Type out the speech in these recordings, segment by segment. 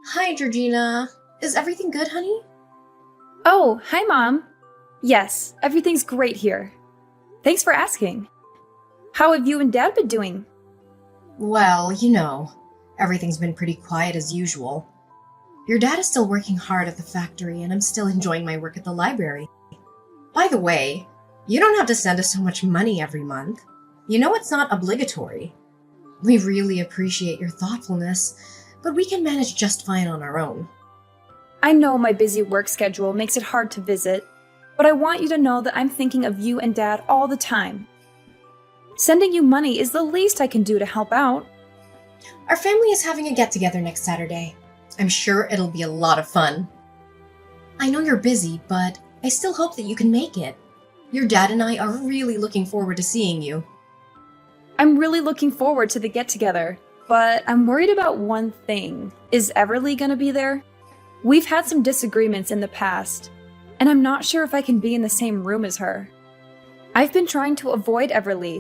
Hi, Georgina. Is everything good, honey? Oh, hi, Mom. Yes, everything's great here. Thanks for asking. How have you and Dad been doing? Well, everything's been pretty quiet as usual. Your dad is still working hard at the factory, and I'm still enjoying my work at the library. By the way, you don't have to send us so much money every month. You know it's not obligatory. We really appreciate your thoughtfulness, but we can manage just fine on our own. I know my busy work schedule makes it hard to visit, but I want you to know that I'm thinking of you and Dad all the time. Sending you money is the least I can do to help out. Our family is having a get together next Saturday. I'm sure it'll be a lot of fun. I know you're busy, but I still hope that you can make it. Your dad and I are really looking forward to seeing you. I'm really looking forward to the get together, but I'm worried about one thing. Is Everly gonna be there? We've had some disagreements in the past, and I'm not sure if I can be in the same room as her. I've been trying to avoid Everly,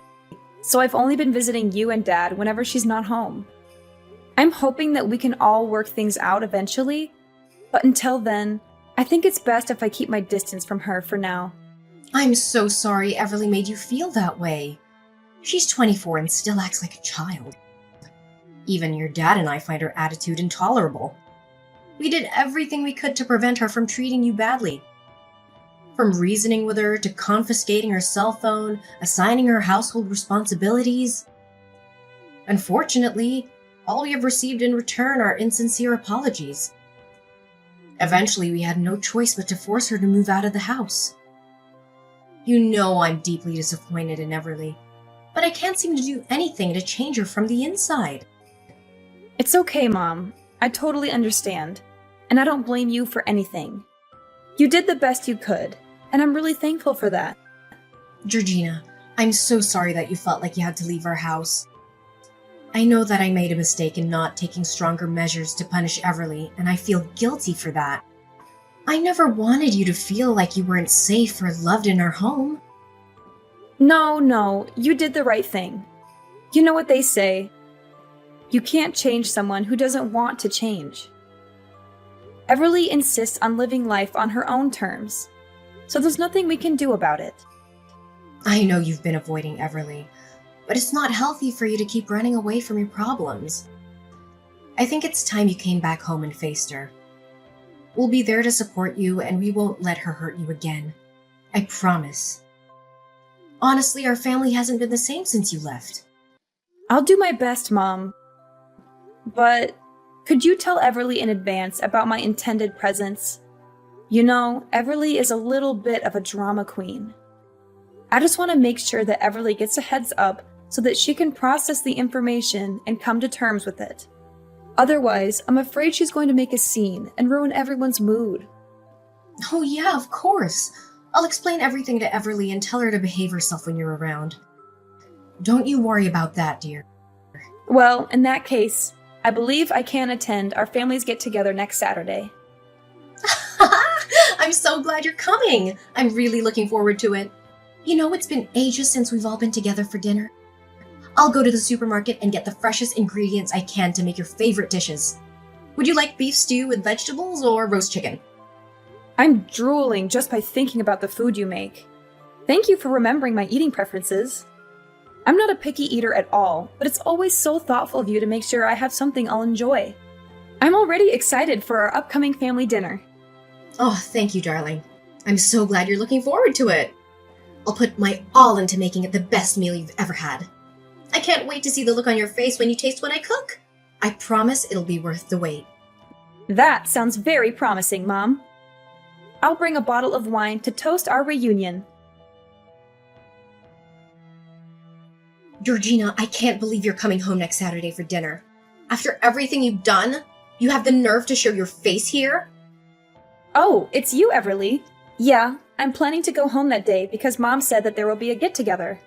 so I've only been visiting you and Dad whenever she's not home. I'm hoping that we can all work things out eventually, but until then, I think it's best if I keep my distance from her for now. I'm so sorry Everly made you feel that way. She's 24 and still acts like a child. Even your dad and I find her attitude intolerable. We did everything we could to prevent her from treating you badly. From reasoning with her to confiscating her cell phone, assigning her household responsibilities. Unfortunately, all we have received in return are insincere apologies. Eventually, we had no choice but to force her to move out of the house. You know I'm deeply disappointed in Everly, but I can't seem to do anything to change her from the inside. It's okay, Mom. I totally understand, and I don't blame you for anything. You did the best you could, and I'm really thankful for that. Georgina, I'm so sorry that you felt like you had to leave our house. I know that I made a mistake in not taking stronger measures to punish Everly, and I feel guilty for that. I never wanted you to feel like you weren't safe or loved in our home. No, you did the right thing. You know what they say. You can't change someone who doesn't want to change. Everly insists on living life on her own terms, so there's nothing we can do about it. I know you've been avoiding Everly, but it's not healthy for you to keep running away from your problems. I think it's time you came back home and faced her. We'll be there to support you, and we won't let her hurt you again. I promise. Honestly, our family hasn't been the same since you left. I'll do my best, Mom. But could you tell Everly in advance about my intended presence? You know, Everly is a little bit of a drama queen. I just want to make sure that Everly gets a heads up so that she can process the information and come to terms with it. Otherwise, I'm afraid she's going to make a scene and ruin everyone's mood. Oh yeah, of course. I'll explain everything to Everly and tell her to behave herself when you're around. Don't you worry about that, dear. Well, in that case, I believe I can attend our families get-together next Saturday. I'm so glad you're coming. I'm really looking forward to it. You know, it's been ages since we've all been together for dinner. I'll go to the supermarket and get the freshest ingredients I can to make your favorite dishes. Would you like beef stew with vegetables or roast chicken? I'm drooling just by thinking about the food you make. Thank you for remembering my eating preferences. I'm not a picky eater at all, but it's always so thoughtful of you to make sure I have something I'll enjoy. I'm already excited for our upcoming family dinner. Oh, thank you, darling. I'm so glad you're looking forward to it. I'll put my all into making it the best meal you've ever had. I can't wait to see the look on your face when you taste what I cook. I promise it'll be worth the wait. That sounds very promising, Mom. I'll bring a bottle of wine to toast our reunion. Georgina, I can't believe you're coming home next Saturday for dinner. After everything you've done, you have the nerve to show your face here? Oh, it's you, Everly. Yeah, I'm planning to go home that day because Mom said that there will be a get-together.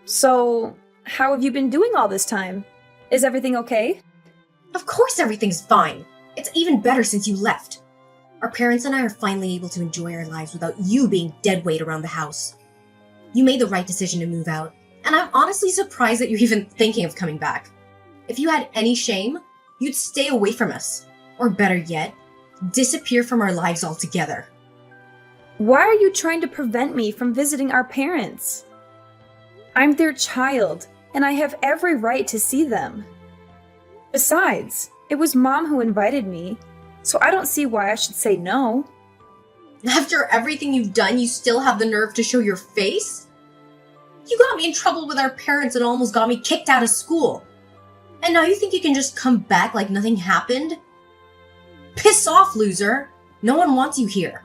So, how have you been doing all this time? Is everything okay? Of course everything's fine. It's even better since you left. Our parents and I are finally able to enjoy our lives without you being dead weight around the house. You made the right decision to move out, and I'm honestly surprised that you're even thinking of coming back. If you had any shame, you'd stay away from us. Or better yet, disappear from our lives altogether. Why are you trying to prevent me from visiting our parents? I'm their child, and I have every right to see them. Besides, it was Mom who invited me, so I don't see why I should say no. After everything you've done, you still have the nerve to show your face? You got me in trouble with our parents and almost got me kicked out of school. And now you think you can just come back like nothing happened? Piss off, loser! No one wants you here.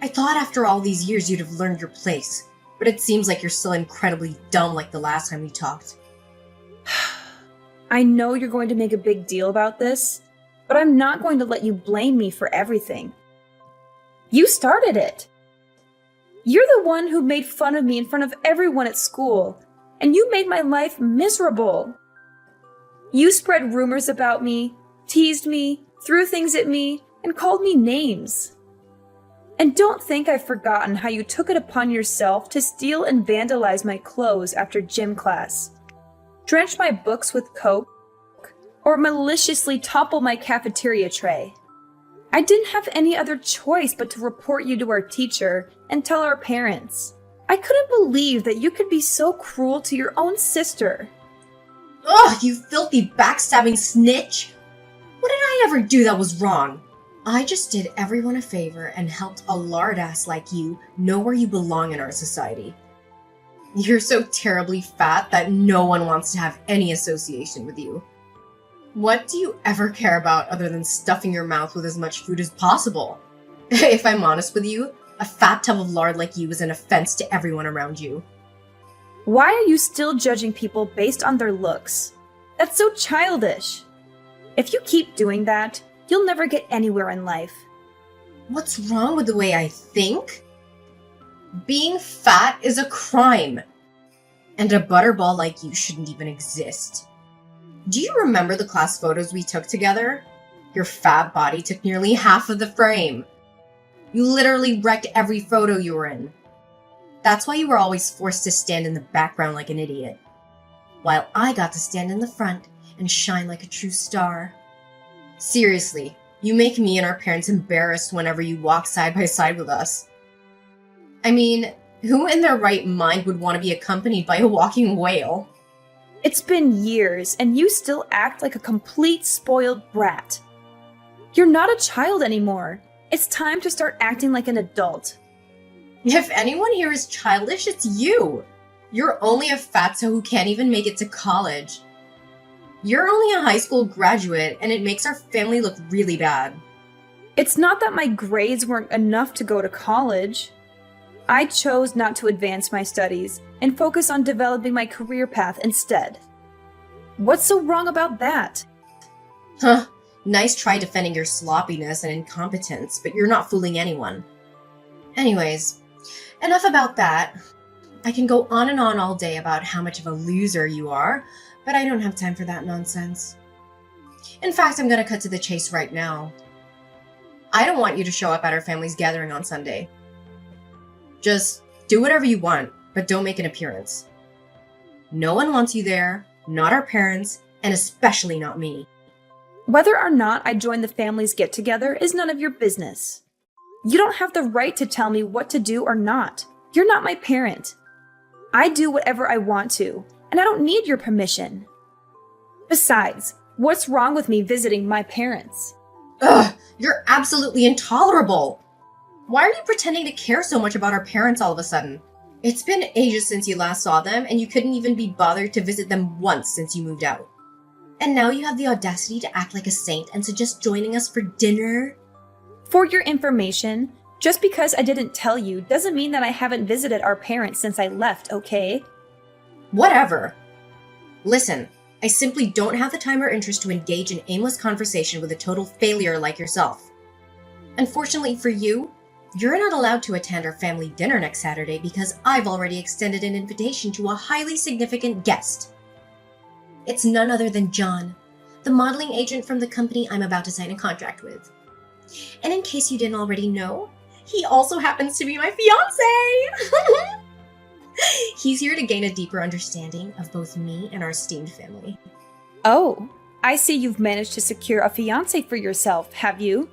I thought after all these years you'd have learned your place, but it seems like you're still incredibly dumb like the last time we talked. I know you're going to make a big deal about this, but I'm not going to let you blame me for everything. You started it. You're the one who made fun of me in front of everyone at school, and you made my life miserable. You spread rumors about me, teased me, threw things at me, and called me names. And don't think I've forgotten how you took it upon yourself to steal and vandalize my clothes after gym class, drench my books with Coke, or maliciously topple my cafeteria tray. I didn't have any other choice but to report you to our teacher and tell our parents. I couldn't believe that you could be so cruel to your own sister. Ugh, you filthy backstabbing snitch! What did I ever do that was wrong? I just did everyone a favor and helped a lard ass like you know where you belong in our society. You're so terribly fat that no one wants to have any association with you. What do you ever care about other than stuffing your mouth with as much food as possible? If I'm honest with you, a fat tub of lard like you is an offense to everyone around you. Why are you still judging people based on their looks? That's so childish. If you keep doing that, you'll never get anywhere in life. What's wrong with the way I think? Being fat is a crime. And a butterball like you shouldn't even exist. Do you remember the class photos we took together? Your fat body took nearly half of the frame. You literally wrecked every photo you were in. That's why you were always forced to stand in the background like an idiot, while I got to stand in the front and shine like a true star. Seriously, you make me and our parents embarrassed whenever you walk side by side with us. I mean, who in their right mind would want to be accompanied by a walking whale? It's been years, and you still act like a complete spoiled brat. You're not a child anymore. It's time to start acting like an adult. If anyone here is childish, it's you. You're only a fatso who can't even make it to college. You're only a high school graduate, and it makes our family look really bad. It's not that my grades weren't enough to go to college. I chose not to advance my studies and focus on developing my career path instead. What's so wrong about that? Huh, nice try defending your sloppiness and incompetence, but you're not fooling anyone. Anyways, enough about that. I can go on and on all day about how much of a loser you are, but I don't have time for that nonsense. In fact, I'm gonna cut to the chase right now. I don't want you to show up at our family's gathering on Sunday. Just do whatever you want, but don't make an appearance. No one wants you there, not our parents, and especially not me. Whether or not I join the family's get-together is none of your business. You don't have the right to tell me what to do or not. You're not my parent. I do whatever I want to, and I don't need your permission. Besides, what's wrong with me visiting my parents? Ugh, you're absolutely intolerable! Why are you pretending to care so much about our parents all of a sudden? It's been ages since you last saw them, and you couldn't even be bothered to visit them once since you moved out. And now you have the audacity to act like a saint and suggest joining us for dinner? For your information, just because I didn't tell you doesn't mean that I haven't visited our parents since I left, okay? Whatever. Listen, I simply don't have the time or interest to engage in aimless conversation with a total failure like yourself. Unfortunately for you, you're not allowed to attend our family dinner next Saturday because I've already extended an invitation to a highly significant guest. It's none other than John, the modeling agent from the company I'm about to sign a contract with. And in case you didn't already know, he also happens to be my fiancé! He's here to gain a deeper understanding of both me and our esteemed family. Oh, I see you've managed to secure a fiancé for yourself, have you?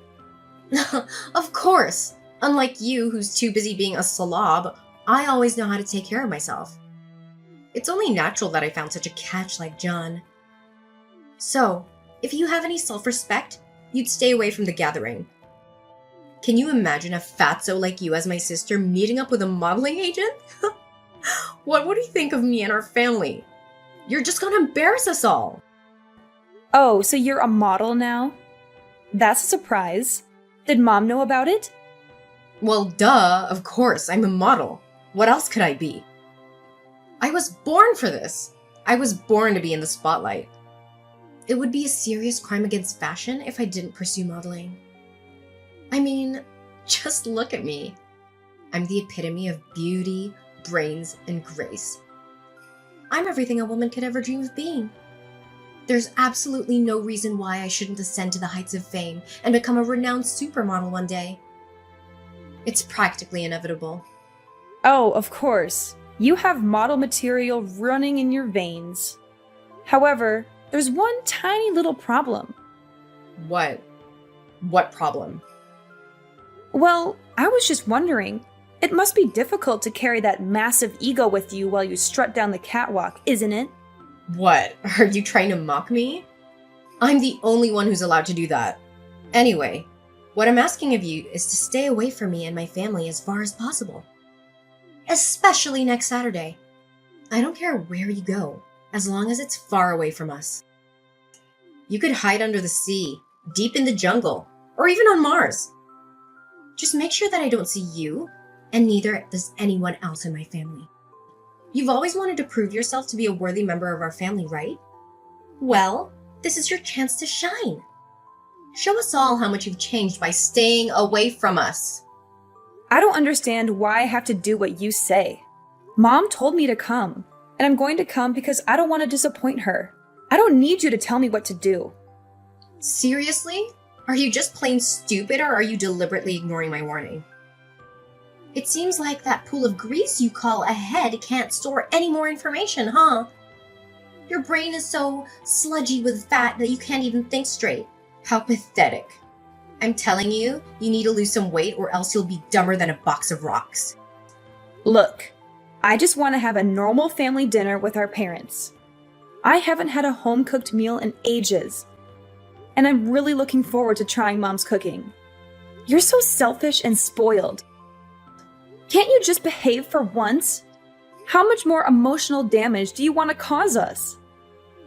Of course! Unlike you, who's too busy being a slob, I always know how to take care of myself. It's only natural that I found such a catch like John. So, if you have any self-respect, you'd stay away from the gathering. Can you imagine a fatso like you as my sister meeting up with a modeling agent? What would he think of me and our family? You're just gonna embarrass us all. Oh, so you're a model now? That's a surprise. Did Mom know about it? Well, duh, of course, I'm a model. What else could I be? I was born for this. I was born to be in the spotlight. It would be a serious crime against fashion if I didn't pursue modeling. I mean, just look at me. I'm the epitome of beauty, brains, and grace. I'm everything a woman could ever dream of being. There's absolutely no reason why I shouldn't ascend to the heights of fame and become a renowned supermodel one day. It's practically inevitable. Oh, of course. You have model material running in your veins. However, there's one tiny little problem. What? What problem? Well, I was just wondering. It must be difficult to carry that massive ego with you while you strut down the catwalk, isn't it? What? Are you trying to mock me? I'm the only one who's allowed to do that. Anyway, what I'm asking of you is to stay away from me and my family as far as possible. Especially next Saturday. I don't care where you go, as long as it's far away from us. You could hide under the sea, deep in the jungle, or even on Mars. Just make sure that I don't see you, and neither does anyone else in my family. You've always wanted to prove yourself to be a worthy member of our family, right? Well, this is your chance to shine. Show us all how much you've changed by staying away from us. I don't understand why I have to do what you say. Mom told me to come, and I'm going to come because I don't want to disappoint her. I don't need you to tell me what to do. Seriously? Are you just plain stupid, or are you deliberately ignoring my warning? It seems like that pool of grease you call a head can't store any more information, huh? Your brain is so sludgy with fat that you can't even think straight. How pathetic. I'm telling you, you need to lose some weight or else you'll be dumber than a box of rocks. Look, I just want to have a normal family dinner with our parents. I haven't had a home-cooked meal in ages, and I'm really looking forward to trying Mom's cooking. You're so selfish and spoiled. Can't you just behave for once? How much more emotional damage do you want to cause us?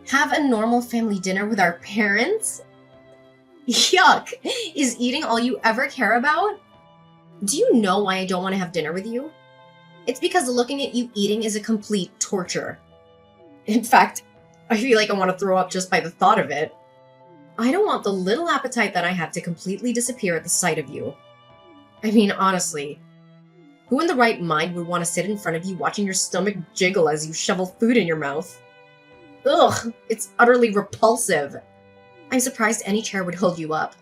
Have a normal family dinner with our parents? Yuck! Is eating all you ever care about? Do you know why I don't want to have dinner with you? It's because looking at you eating is a complete torture. In fact, I feel like I want to throw up just by the thought of it. I don't want the little appetite that I have to completely disappear at the sight of you. I mean, honestly, who in the right mind would want to sit in front of you watching your stomach jiggle as you shovel food in your mouth? Ugh, it's utterly repulsive. I'm surprised any chair would hold you up.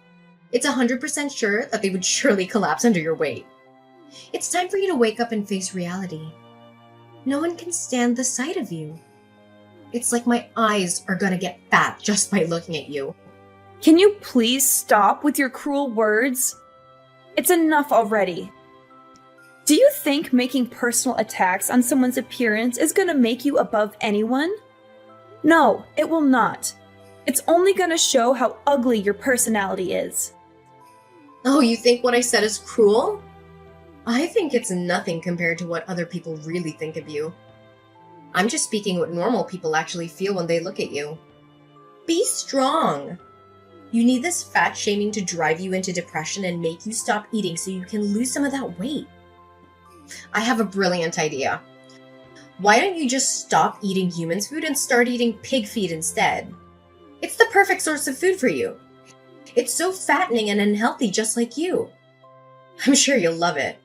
It's 100% sure that they would surely collapse under your weight. It's time for you to wake up and face reality. No one can stand the sight of you. It's like my eyes are gonna get fat just by looking at you. Can you please stop with your cruel words? It's enough already. Do you think making personal attacks on someone's appearance is gonna make you above anyone? No, it will not. It's only gonna show how ugly your personality is. Oh, you think what I said is cruel? I think it's nothing compared to what other people really think of you. I'm just speaking what normal people actually feel when they look at you. Be strong. You need this fat shaming to drive you into depression and make you stop eating so you can lose some of that weight. I have a brilliant idea. Why don't you just stop eating humans' food and start eating pig feed instead? It's the perfect source of food for you. It's so fattening and unhealthy, just like you. I'm sure you'll love it.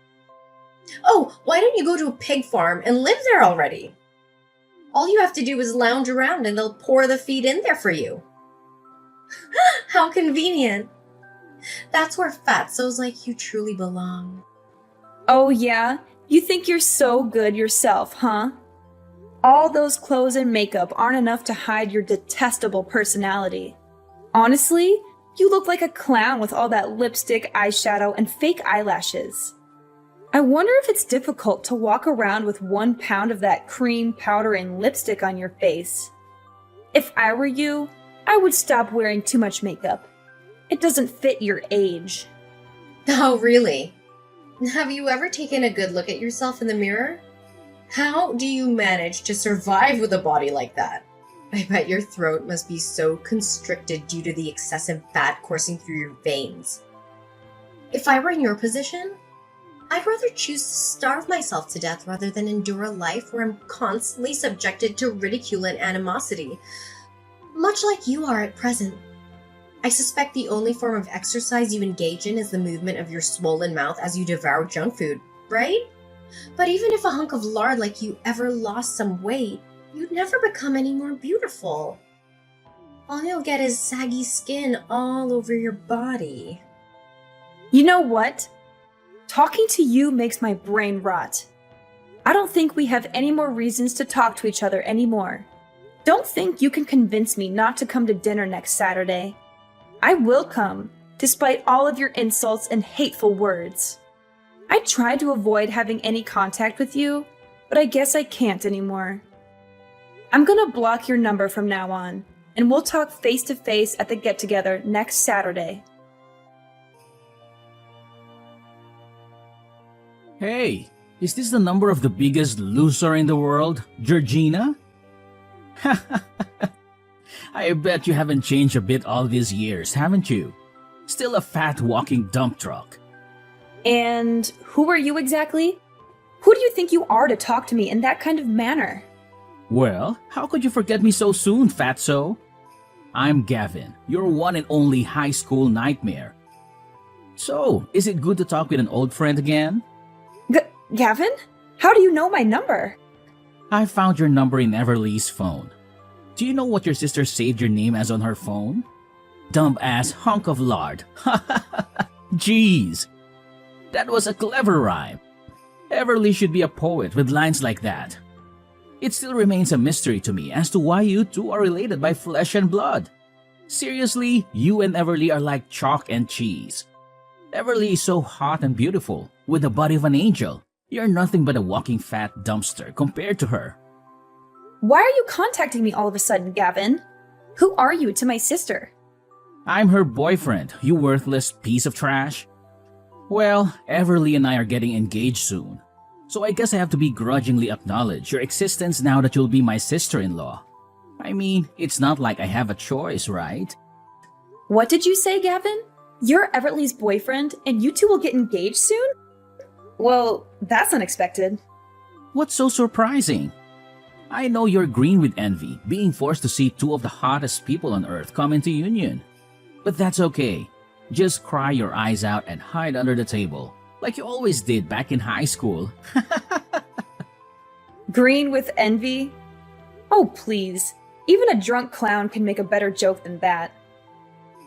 Oh, why don't you go to a pig farm and live there already? All you have to do is lounge around and they'll pour the feed in there for you. How convenient. That's where fatsos like you truly belong. Oh yeah? You think you're so good yourself, huh? All those clothes and makeup aren't enough to hide your detestable personality. Honestly, you look like a clown with all that lipstick, eyeshadow, and fake eyelashes. I wonder if it's difficult to walk around with 1 pound of that cream, powder, and lipstick on your face. If I were you, I would stop wearing too much makeup. It doesn't fit your age. Oh, really? Have you ever taken a good look at yourself in the mirror? How do you manage to survive with a body like that? I bet your throat must be so constricted due to the excessive fat coursing through your veins. If I were in your position, I'd rather choose to starve myself to death rather than endure a life where I'm constantly subjected to ridicule and animosity, much like you are at present. I suspect the only form of exercise you engage in is the movement of your swollen mouth as you devour junk food, right? But even if a hunk of lard like you ever lost some weight, you'd never become any more beautiful. All you'll get is saggy skin all over your body. You know what? Talking to you makes my brain rot. I don't think we have any more reasons to talk to each other anymore. Don't think you can convince me not to come to dinner next Saturday. I will come, despite all of your insults and hateful words. I tried to avoid having any contact with you, but I guess I can't anymore. I'm gonna block your number from now on, and we'll talk face to face at the get-together next Saturday. Hey, is this the number of the biggest loser in the world, Georgina? I bet you haven't changed a bit all these years, haven't you? Still a fat walking dump truck. And who are you exactly? Who do you think you are to talk to me in that kind of manner? Well, how could you forget me so soon, fatso? I'm Gavin, your one and only high school nightmare. So, is it good to talk with an old friend again? Gavin? How do you know my number? I found your number in Everly's phone. Do you know what your sister saved your name as on her phone? Dumb-ass hunk of lard. Jeez. That was a clever rhyme. Everly should be a poet with lines like that. It still remains a mystery to me as to why you two are related by flesh and blood. Seriously, you and Everly are like chalk and cheese. Everly is so hot and beautiful, with the body of an angel. You're nothing but a walking fat dumpster compared to her. Why are you contacting me all of a sudden, Gavin? Who are you to my sister? I'm her boyfriend, you worthless piece of trash. Well, Everly and I are getting engaged soon, so I guess I have to begrudgingly acknowledge your existence now that you'll be my sister-in-law. I mean, it's not like I have a choice, right? What did you say, Gavin? You're Everly's boyfriend, and you two will get engaged soon? Well, that's unexpected. What's so surprising? I know you're green with envy, being forced to see two of the hottest people on earth come into union. But that's okay. Just cry your eyes out and hide under the table, like you always did back in high school. Green with envy? Oh, please. Even a drunk clown can make a better joke than that.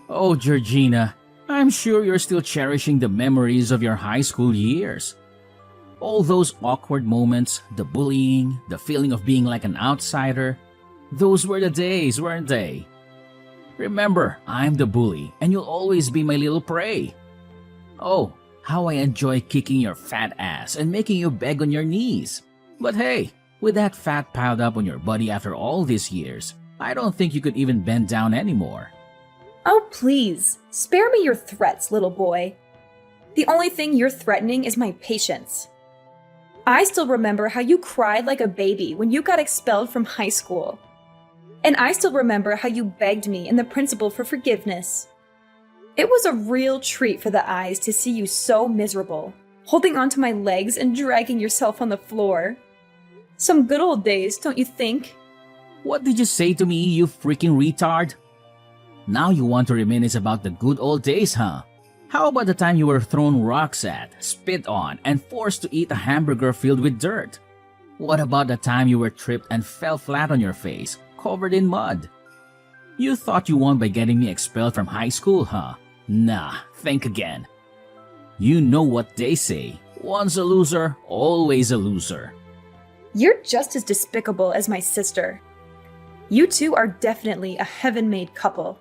Oh, Georgina, I'm sure you're still cherishing the memories of your high school years. All those awkward moments, the bullying, the feeling of being like an outsider, those were the days, weren't they? Remember, I'm the bully, and you'll always be my little prey. Oh, how I enjoy kicking your fat ass and making you beg on your knees. But hey, with that fat piled up on your body after all these years, I don't think you could even bend down anymore. Oh, please. Spare me your threats, little boy. The only thing you're threatening is my patience. I still remember how you cried like a baby when you got expelled from high school. And I still remember how you begged me and the principal for forgiveness. It was a real treat for the eyes to see you so miserable, holding onto my legs and dragging yourself on the floor. Some good old days, don't you think? What did you say to me, you freaking retard? Now you want to reminisce about the good old days, huh? How about the time you were thrown rocks at, spit on, and forced to eat a hamburger filled with dirt? What about the time you were tripped and fell flat on your face, covered in mud? You thought you won by getting me expelled from high school, huh? Nah, think again. You know what they say, once a loser, always a loser. You're just as despicable as my sister. You two are definitely a heaven-made couple.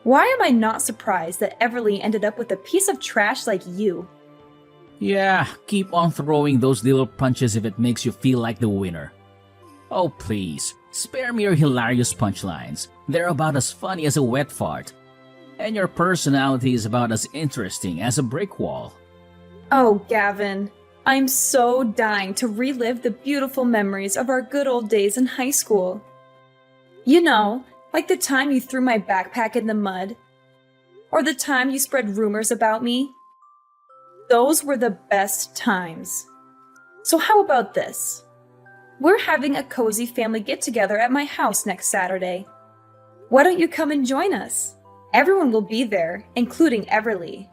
Why am I not surprised that Everly ended up with a piece of trash like you? Yeah, keep on throwing those little punches if it makes you feel like the winner. Oh please, spare me your hilarious punchlines. They're about as funny as a wet fart. And your personality is about as interesting as a brick wall. Oh, Gavin, I'm so dying to relive the beautiful memories of our good old days in high school. You know, like the time you threw my backpack in the mud, or the time you spread rumors about me. Those were the best times. So how about this? We're having a cozy family get-together at my house next Saturday. Why don't you come and join us? Everyone will be there, including Everly.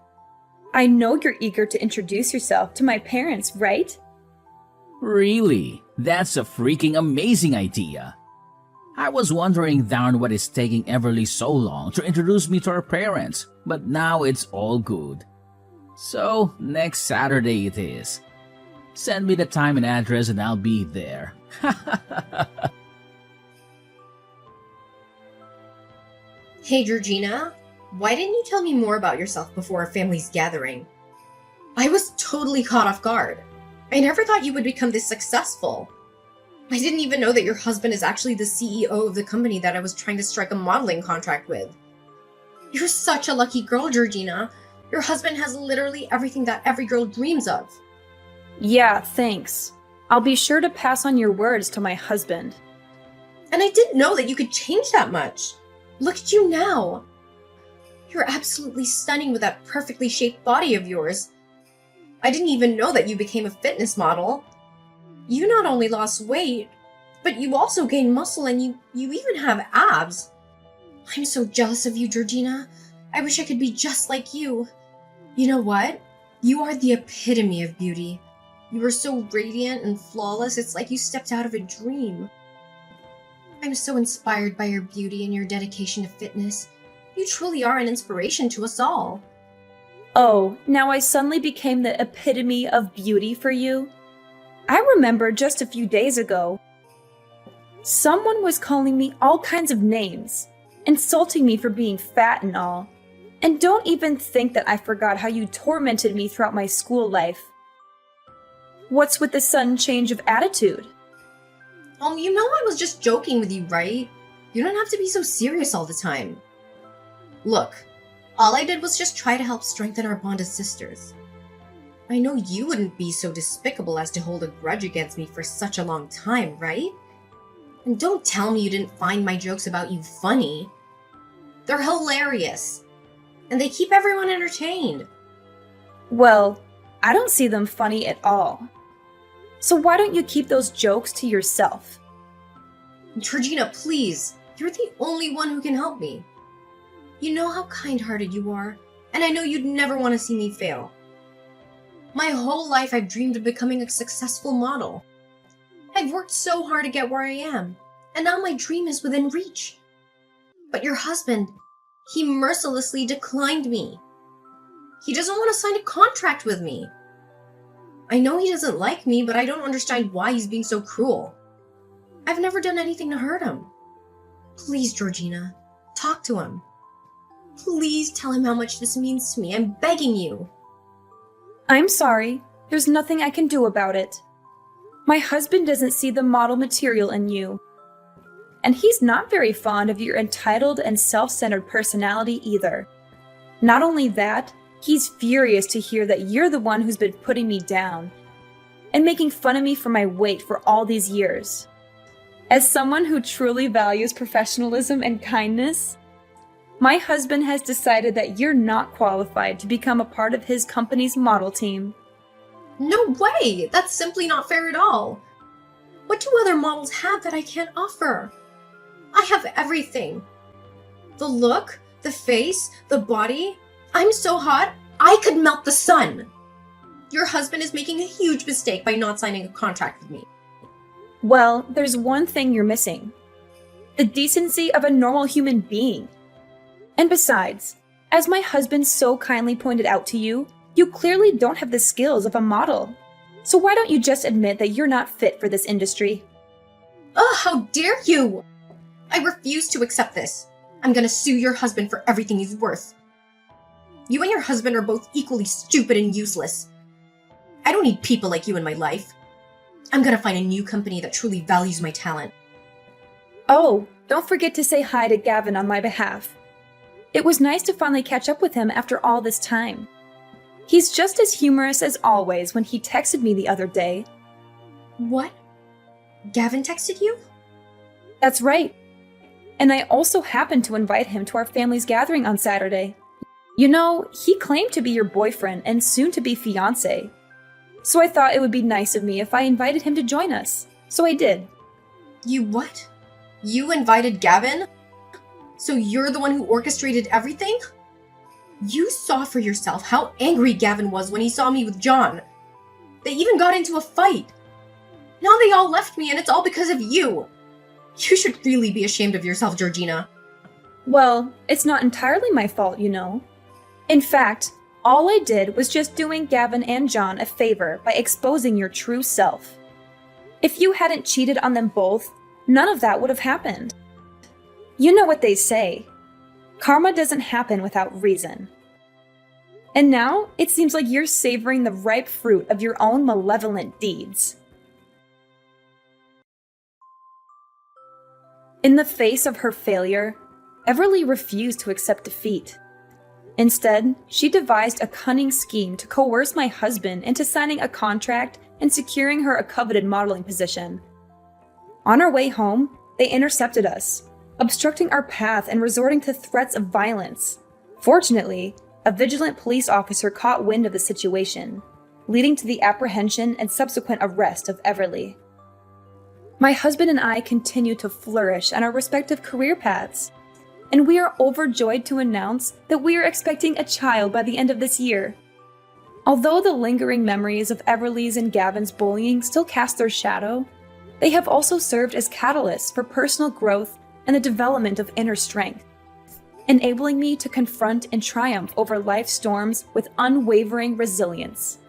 I know you're eager to introduce yourself to my parents, right? Really? That's a freaking amazing idea. I was wondering darn what is taking Everly so long to introduce me to her parents, but now it's all good. So, next Saturday it is. Send me the time and address and I'll be there. Hey, Georgina, why didn't you tell me more about yourself before our family's gathering? I was totally caught off guard. I never thought you would become this successful. I didn't even know that your husband is actually the CEO of the company that I was trying to strike a modeling contract with. You're such a lucky girl, Georgina. Your husband has literally everything that every girl dreams of. Yeah, thanks. I'll be sure to pass on your words to my husband. And I didn't know that you could change that much. Look at you now. You're absolutely stunning with that perfectly shaped body of yours. I didn't even know that you became a fitness model. You not only lost weight, but you also gained muscle and you even have abs. I'm so jealous of you, Georgina. I wish I could be just like you. You know what? You are the epitome of beauty. You are so radiant and flawless, it's like you stepped out of a dream. I'm so inspired by your beauty and your dedication to fitness. You truly are an inspiration to us all. Oh, now I suddenly became the epitome of beauty for you? I remember just a few days ago, someone was calling me all kinds of names, insulting me for being fat and all. And don't even think that I forgot how you tormented me throughout my school life. What's with the sudden change of attitude? You know I was just joking with you, right? You don't have to be so serious all the time. Look, all I did was just try to help strengthen our bond as sisters. I know you wouldn't be so despicable as to hold a grudge against me for such a long time, right? And don't tell me you didn't find my jokes about you funny. They're hilarious. And they keep everyone entertained. Well, I don't see them funny at all. So why don't you keep those jokes to yourself? Georgina, please. You're the only one who can help me. You know how kind-hearted you are, and I know you'd never want to see me fail. My whole life I've dreamed of becoming a successful model. I've worked so hard to get where I am, and now my dream is within reach. But your husband, he mercilessly declined me. He doesn't want to sign a contract with me. I know he doesn't like me, but I don't understand why he's being so cruel. I've never done anything to hurt him. Please, Georgina, talk to him. Please tell him how much this means to me. I'm begging you. I'm sorry. There's nothing I can do about it. My husband doesn't see the model material in you. And he's not very fond of your entitled and self-centered personality either. Not only that, he's furious to hear that you're the one who's been putting me down and making fun of me for my weight for all these years. As someone who truly values professionalism and kindness, my husband has decided that you're not qualified to become a part of his company's model team. No way! That's simply not fair at all. What do other models have that I can't offer? I have everything. The look, the face, the body. I'm so hot, I could melt the sun. Your husband is making a huge mistake by not signing a contract with me. Well, there's one thing you're missing. The decency of a normal human being. And besides, as my husband so kindly pointed out to you, you clearly don't have the skills of a model. So why don't you just admit that you're not fit for this industry? Ugh, how dare you! I refuse to accept this. I'm gonna sue your husband for everything he's worth. You and your husband are both equally stupid and useless. I don't need people like you in my life. I'm gonna find a new company that truly values my talent. Oh, don't forget to say hi to Gavin on my behalf. It was nice to finally catch up with him after all this time. He's just as humorous as always when he texted me the other day. What? Gavin texted you? That's right. And I also happened to invite him to our family's gathering on Saturday. You know, he claimed to be your boyfriend and soon to be fiancé. So I thought it would be nice of me if I invited him to join us. So I did. You what? You invited Gavin? So you're the one who orchestrated everything? You saw for yourself how angry Gavin was when he saw me with John. They even got into a fight. Now they all left me and it's all because of you. You should really be ashamed of yourself, Georgina. Well, it's not entirely my fault, you know. In fact, all I did was just doing Gavin and John a favor by exposing your true self. If you hadn't cheated on them both, none of that would have happened. You know what they say. Karma doesn't happen without reason. And now, it seems like you're savoring the ripe fruit of your own malevolent deeds. In the face of her failure, Everly refused to accept defeat. Instead, she devised a cunning scheme to coerce my husband into signing a contract and securing her a coveted modeling position. On our way home, they intercepted us, obstructing our path and resorting to threats of violence. Fortunately, a vigilant police officer caught wind of the situation, leading to the apprehension and subsequent arrest of Everly. My husband and I continue to flourish on our respective career paths, and we are overjoyed to announce that we are expecting a child by the end of this year. Although the lingering memories of Everly's and Gavin's bullying still cast their shadow, they have also served as catalysts for personal growth and the development of inner strength, enabling me to confront and triumph over life's storms with unwavering resilience.